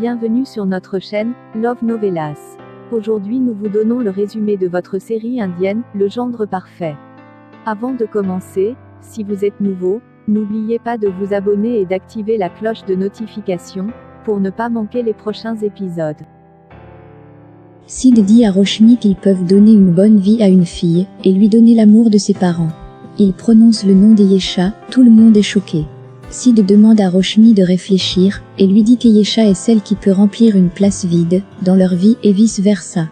Bienvenue sur notre chaîne, Love Novelas. Aujourd'hui nous vous donnons le résumé de votre série indienne, Le Gendre Parfait. Avant de commencer, si vous êtes nouveau, n'oubliez pas de vous abonner et d'activer la cloche de notification, pour ne pas manquer les prochains épisodes. Sid dit à Roshni qu'ils peuvent donner une bonne vie à une fille, et lui donner l'amour de ses parents. Il prononce le nom d'Yesha, tout le monde est choqué. Sid demande à Roshni de réfléchir, et lui dit qu'Yesha est celle qui peut remplir une place vide, dans leur vie et vice-versa.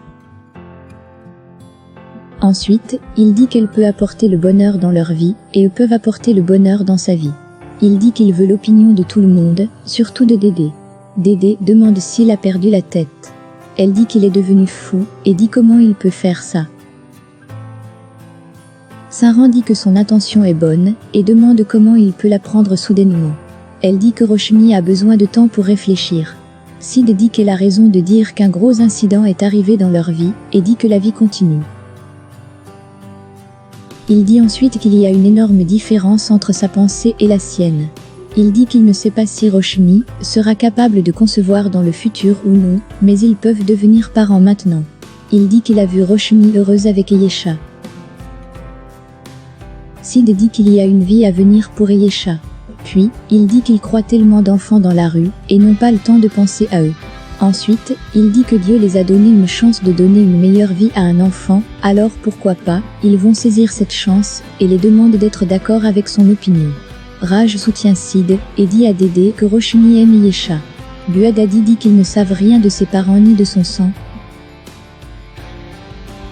Ensuite, il dit qu'elle peut apporter le bonheur dans leur vie, et eux peuvent apporter le bonheur dans sa vie. Il dit qu'il veut l'opinion de tout le monde, surtout de Dédé. Dédé demande s'il a perdu la tête. Elle dit qu'il est devenu fou, et dit comment il peut faire ça. Saran dit que son intention est bonne, et demande comment il peut la prendre soudainement. Elle dit que Roshni a besoin de temps pour réfléchir. Sid dit qu'elle a raison de dire qu'un gros incident est arrivé dans leur vie, et dit que la vie continue. Il dit ensuite qu'il y a une énorme différence entre sa pensée et la sienne. Il dit qu'il ne sait pas si Roshni sera capable de concevoir dans le futur ou non, mais ils peuvent devenir parents maintenant. Il dit qu'il a vu Roshni heureuse avec Yesha. Sid dit qu'il y a une vie à venir pour Yesha. Puis, il dit qu'il croit tellement d'enfants dans la rue, et n'ont pas le temps de penser à eux. Ensuite, il dit que Dieu les a donné une chance de donner une meilleure vie à un enfant, alors pourquoi pas, ils vont saisir cette chance, et les demandent d'être d'accord avec son opinion. Raj soutient Sid, et dit à Dédé que Roshni aime Yesha. Buadadi dit qu'ils ne savent rien de ses parents ni de son sang.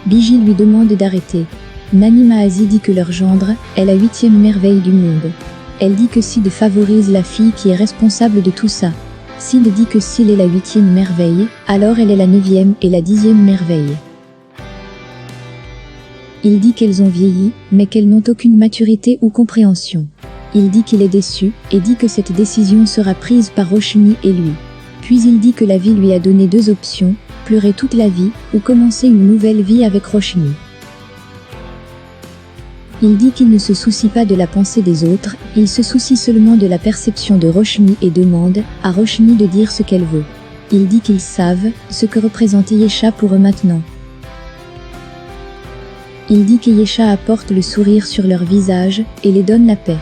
Biji lui demande d'arrêter. Nani Mahazi dit que leur gendre est la 8e merveille du monde. Elle dit que Sid favorise la fille qui est responsable de tout ça. Sid dit que s'il est la 8e merveille, alors elle est la 9e et la 10e merveille. Il dit qu'elles ont vieilli, mais qu'elles n'ont aucune maturité ou compréhension. Il dit qu'il est déçu, et dit que cette décision sera prise par Roshni et lui. Puis il dit que la vie lui a donné 2 options, pleurer toute la vie, ou commencer une nouvelle vie avec Roshni. Il dit qu'il ne se soucie pas de la pensée des autres, il se soucie seulement de la perception de Roshni et demande à Roshni de dire ce qu'elle veut. Il dit qu'ils savent ce que représente Yesha pour eux maintenant. Il dit que Yesha apporte le sourire sur leur visage et les donne la paix.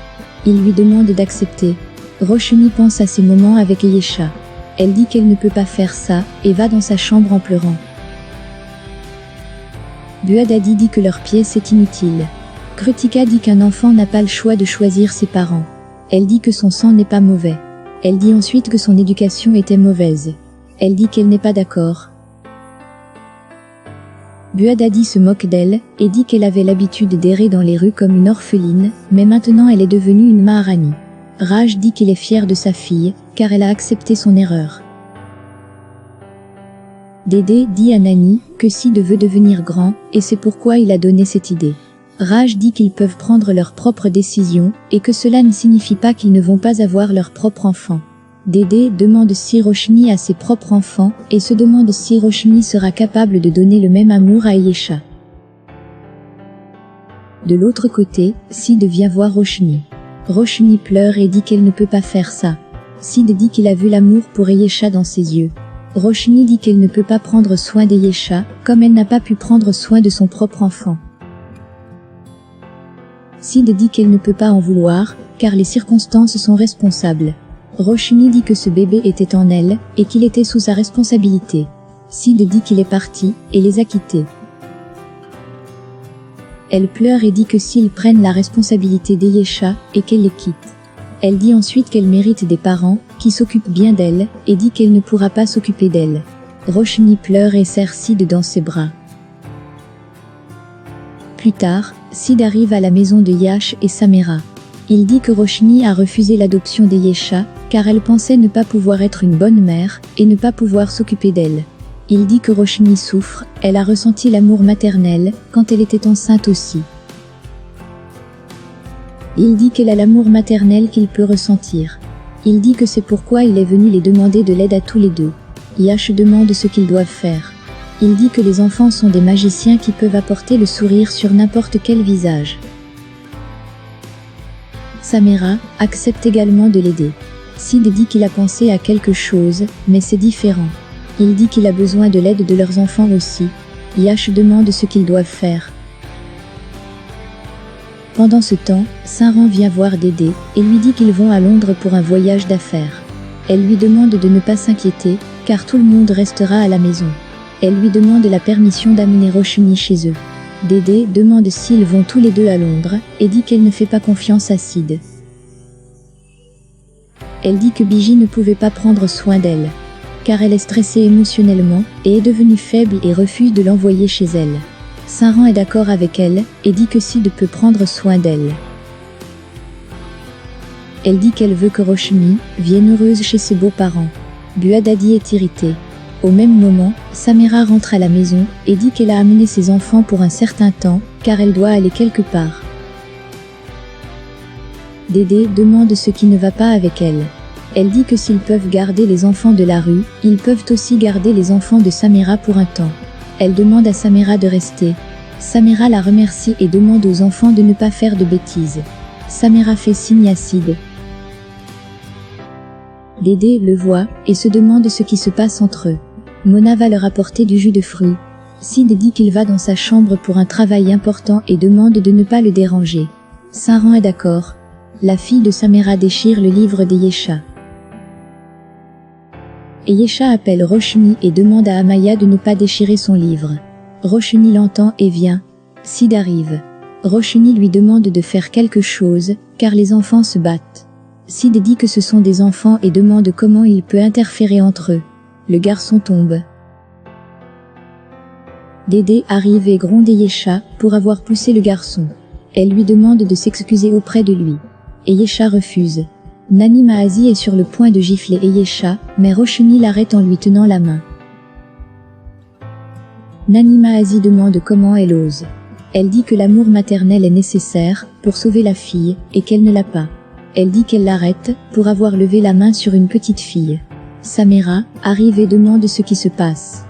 Il lui demande d'accepter. Roshni pense à ces moments avec Yesha. Elle dit qu'elle ne peut pas faire ça et va dans sa chambre en pleurant. Buadadi dit que leur pièce est inutile. Krutika dit qu'un enfant n'a pas le choix de choisir ses parents. Elle dit que son sang n'est pas mauvais. Elle dit ensuite que son éducation était mauvaise. Elle dit qu'elle n'est pas d'accord. Buadadi se moque d'elle, et dit qu'elle avait l'habitude d'errer dans les rues comme une orpheline, mais maintenant elle est devenue une Maharani. Raj dit qu'il est fier de sa fille, car elle a accepté son erreur. Dédé dit à Nani que Sid veut devenir grand, et c'est pourquoi il a donné cette idée. Raj dit qu'ils peuvent prendre leurs propres décisions, et que cela ne signifie pas qu'ils ne vont pas avoir leur propre enfant. Dédé demande si Roshni a ses propres enfants, et se demande si Roshni sera capable de donner le même amour à Yesha. De l'autre côté, Sid vient voir Roshni. Roshni pleure et dit qu'elle ne peut pas faire ça. Sid dit qu'il a vu l'amour pour Yesha dans ses yeux. Roshni dit qu'elle ne peut pas prendre soin de Yesha, comme elle n'a pas pu prendre soin de son propre enfant. Sid dit qu'elle ne peut pas en vouloir, car les circonstances sont responsables. Roshni dit que ce bébé était en elle, et qu'il était sous sa responsabilité. Sid dit qu'il est parti, et les a quittés. Elle pleure et dit que s'ils prennent la responsabilité d'Yesha, et qu'elle les quitte. Elle dit ensuite qu'elle mérite des parents, qui s'occupent bien d'elle, et dit qu'elle ne pourra pas s'occuper d'elle. Roshni pleure et serre Sid dans ses bras. Plus tard, Sid arrive à la maison de Yash et Samira. Il dit que Roshni a refusé l'adoption d'Yesha, car elle pensait ne pas pouvoir être une bonne mère, et ne pas pouvoir s'occuper d'elle. Il dit que Roshni souffre, elle a ressenti l'amour maternel, quand elle était enceinte aussi. Il dit qu'elle a l'amour maternel qu'il peut ressentir. Il dit que c'est pourquoi il est venu les demander de l'aide à tous les deux. Yash demande ce qu'ils doivent faire. Il dit que les enfants sont des magiciens qui peuvent apporter le sourire sur n'importe quel visage. Samira accepte également de l'aider. Sid dit qu'il a pensé à quelque chose, mais c'est différent. Il dit qu'il a besoin de l'aide de leurs enfants aussi. Yash demande ce qu'ils doivent faire. Pendant ce temps, Saran vient voir Dédé, et lui dit qu'ils vont à Londres pour un voyage d'affaires. Elle lui demande de ne pas s'inquiéter, car tout le monde restera à la maison. Elle lui demande la permission d'amener Roshni chez eux. Dédé demande s'ils vont tous les deux à Londres, et dit qu'elle ne fait pas confiance à Sid. Elle dit que Biji ne pouvait pas prendre soin d'elle, car elle est stressée émotionnellement, et est devenue faible et refuse de l'envoyer chez elle. Saran est d'accord avec elle, et dit que Sid peut prendre soin d'elle. Elle dit qu'elle veut que Roshni vienne heureuse chez ses beaux-parents. Buadadi est irritée. Au même moment, Samira rentre à la maison, et dit qu'elle a amené ses enfants pour un certain temps, car elle doit aller quelque part. Dédé demande ce qui ne va pas avec elle. Elle dit que s'ils peuvent garder les enfants de la rue, ils peuvent aussi garder les enfants de Samira pour un temps. Elle demande à Samira de rester. Samira la remercie et demande aux enfants de ne pas faire de bêtises. Samira fait signe à Sid. Dédé le voit, et se demande ce qui se passe entre eux. Mona va leur apporter du jus de fruits. Sid dit qu'il va dans sa chambre pour un travail important et demande de ne pas le déranger. Saran est d'accord. La fille de Samira déchire le livre d'Eyesha. Eyesha appelle Roshni et demande à Amaya de ne pas déchirer son livre. Roshni l'entend et vient. Sid arrive. Roshni lui demande de faire quelque chose, car les enfants se battent. Sid dit que ce sont des enfants et demande comment il peut interférer entre eux. Le garçon tombe. Dédé arrive et gronde Eyesha pour avoir poussé le garçon. Elle lui demande de s'excuser auprès de lui. Eyesha refuse. Nani Maazi est sur le point de gifler Eyesha, mais Roshni l'arrête en lui tenant la main. Nani Maazi demande comment elle ose. Elle dit que l'amour maternel est nécessaire pour sauver la fille, et qu'elle ne l'a pas. Elle dit qu'elle l'arrête pour avoir levé la main sur une petite fille. Samira arrive et demande ce qui se passe.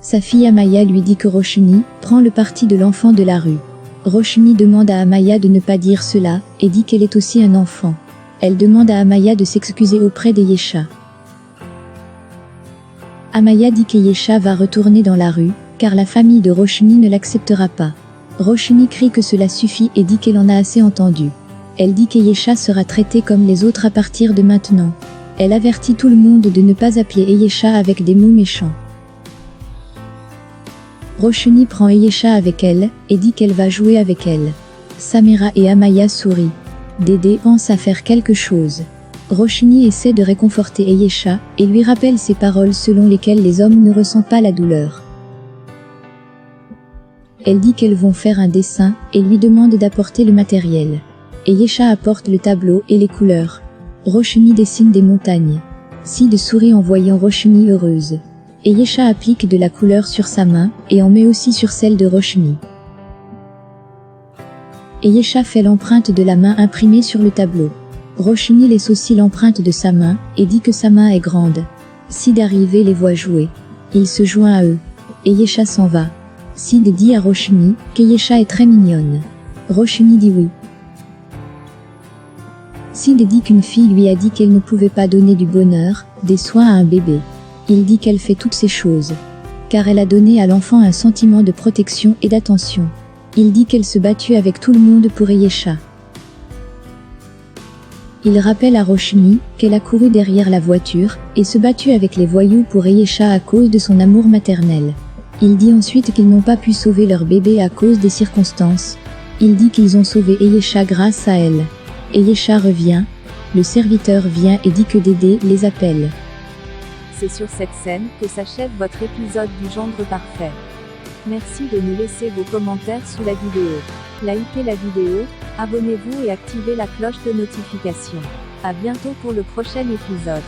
Sa fille Amaya lui dit que Roshni prend le parti de l'enfant de la rue. Roshni demande à Amaya de ne pas dire cela, et dit qu'elle est aussi un enfant. Elle demande à Amaya de s'excuser auprès d'Eyesha. Amaya dit qu'Eyesha va retourner dans la rue, car la famille de Roshni ne l'acceptera pas. Roshni crie que cela suffit et dit qu'elle en a assez entendu. Elle dit qu'Eyesha sera traitée comme les autres à partir de maintenant. Elle avertit tout le monde de ne pas appeler Eyesha avec des mots méchants. Roshni prend Eyesha avec elle, et dit qu'elle va jouer avec elle. Samira et Amaya sourient. Dédé pense à faire quelque chose. Roshni essaie de réconforter Eyesha, et lui rappelle ces paroles selon lesquelles les hommes ne ressentent pas la douleur. Elle dit qu'elles vont faire un dessin, et lui demande d'apporter le matériel. Eyesha apporte le tableau et les couleurs. Roshni dessine des montagnes. Sid sourit en voyant Roshni heureuse. Eyesha applique de la couleur sur sa main, et en met aussi sur celle de Roshni. Eyesha fait l'empreinte de la main imprimée sur le tableau. Roshni laisse aussi l'empreinte de sa main, et dit que sa main est grande. Sid arrive et les voit jouer. Il se joint à eux. Eyesha s'en va. Sid dit à Roshni qu'Eyesha est très mignonne. Roshni dit oui. Sid dit qu'une fille lui a dit qu'elle ne pouvait pas donner du bonheur, des soins à un bébé. Il dit qu'elle fait toutes ces choses, car elle a donné à l'enfant un sentiment de protection et d'attention. Il dit qu'elle se battait avec tout le monde pour Eyesha. Il rappelle à Roshni qu'elle a couru derrière la voiture, et se battu avec les voyous pour Eyesha à cause de son amour maternel. Il dit ensuite qu'ils n'ont pas pu sauver leur bébé à cause des circonstances. Il dit qu'ils ont sauvé Eyesha grâce à elle. Eyesha revient, le serviteur vient et dit que Dédé les appelle. C'est sur cette scène que s'achève votre épisode du Gendre Parfait. Merci de nous laisser vos commentaires sous la vidéo. Likez la vidéo, abonnez-vous et activez la cloche de notification. À bientôt pour le prochain épisode.